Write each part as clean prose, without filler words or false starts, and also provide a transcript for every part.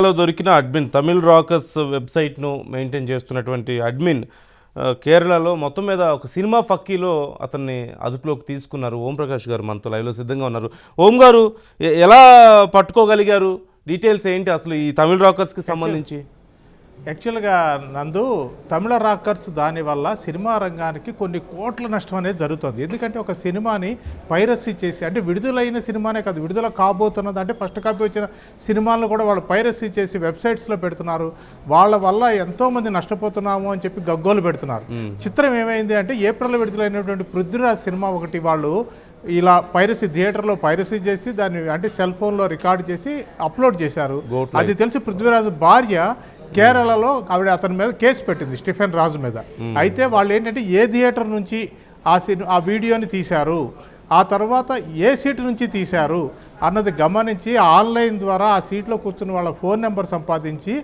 లో దొరికిన admin Tamil rockers వెబ్సైట్ను మెయింటైన్ చేస్తున్నటువంటి అడ్మిన్ కేరళలో మొత్తం మీద ఒక సినిమా ఫక్కీలో అతన్ని అదుపులోకి తీసుకున్నారు. ఓంప్రకాష్ గారు మనతో లైవ్లో సిద్ధంగా ఉన్నారు. ఓం గారు, ఎలా పట్టుకోగలిగారు? డీటెయిల్స్ ఏంటి అసలు ఈ తమిళ్ రాకర్స్కి సంబంధించి? యాక్చువల్గా నందు, తమిళ రాకర్స్ దానివల్ల సినిమా రంగానికి కొన్ని కోట్ల నష్టం అనేది జరుగుతుంది. ఎందుకంటే ఒక సినిమాని పైరసీ చేసి, అంటే విడుదలైన సినిమానే కాదు, విడుదల కాబోతున్నది అంటే ఫస్ట్ కాపీ వచ్చిన సినిమాలను కూడా వాళ్ళు పైరసీ చేసి వెబ్సైట్స్లో పెడుతున్నారు. వాళ్ళ వల్ల ఎంతోమంది నష్టపోతున్నాము అని చెప్పి గగ్గోలు పెడుతున్నారు. చిత్రం ఏమైంది అంటే, ఏప్రిల్లో విడుదలైనటువంటి పృథ్వీరాజ్ సినిమా ఒకటి వాళ్ళు ఇలా పైరసీ థియేటర్లో పైరసీ చేసి దాన్ని అంటే సెల్ ఫోన్లో రికార్డ్ చేసి అప్లోడ్ చేశారు. అది తెలిసి పృథ్వీరాజు భార్య కేరళలో అతని మీద కేసు పెట్టింది, స్టీఫెన్ రాజు మీద. అయితే వాళ్ళు ఏంటంటే ఏ థియేటర్ నుంచి ఆ వీడియోని తీశారు, ఆ తర్వాత ఏ సీటు నుంచి తీశారు అన్నది గమనించి ఆన్లైన్ ద్వారా ఆ సీట్లో కూర్చుని వాళ్ళ ఫోన్ నెంబర్ సంపాదించి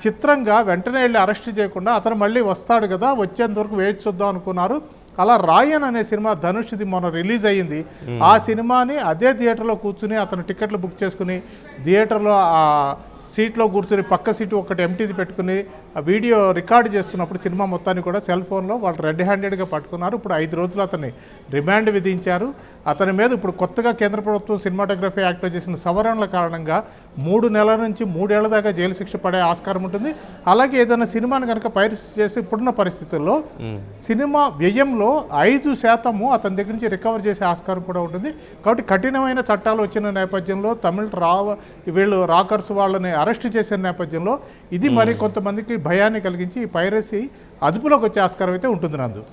చిత్రంగా వెంటనే వెళ్ళి అరెస్ట్ చేయకుండా అతను మళ్ళీ వస్తాడు కదా, వచ్చేంత వరకు వెయిట్ చూద్దాం అనుకున్నారు. అలా రాయన్ అనే సినిమా ధనుష్ది మొన్న రిలీజ్ అయ్యింది. ఆ సినిమాని అదే థియేటర్లో కూర్చుని అతను టికెట్లు బుక్ చేసుకుని థియేటర్లో ఆ సీట్లో కూర్చొని పక్క సీటు ఒకటి ఎంటీది పెట్టుకుని ఆ వీడియో రికార్డు చేస్తున్నప్పుడు సినిమా మొత్తాన్ని కూడా సెల్ ఫోన్లో వాళ్ళు రెడ్ హ్యాండెడ్గా పట్టుకున్నారు. ఇప్పుడు 5 రోజులు అతన్ని రిమాండ్ విధించారు. అతని మీద ఇప్పుడు కొత్తగా కేంద్ర ప్రభుత్వం సినిమాటోగ్రఫీ యాక్ట్లో చేసిన సవరణల కారణంగా 3 నెలల నుంచి 3 ఏళ్ల దాకా జైలు శిక్ష పడే ఆస్కారం ఉంటుంది. అలాగే ఏదైనా సినిమాని కనుక పైరసీ చేసి ఇప్పుడున్న పరిస్థితుల్లో సినిమా వ్యయంలో 5% అతని దగ్గర నుంచి రికవర్ చేసే ఆస్కారం కూడా ఉంటుంది. కాబట్టి కఠినమైన చట్టాలు వచ్చిన నేపథ్యంలో వీళ్ళు రాకర్స్ వాళ్ళని అరెస్ట్ చేసిన నేపథ్యంలో ఇది మరి కొంతమందికి భయాన్ని కలిగించి ఈ పైరసీ అదుపులోకి వచ్చే ఆస్కారం అయితే ఉంటుంది నందు.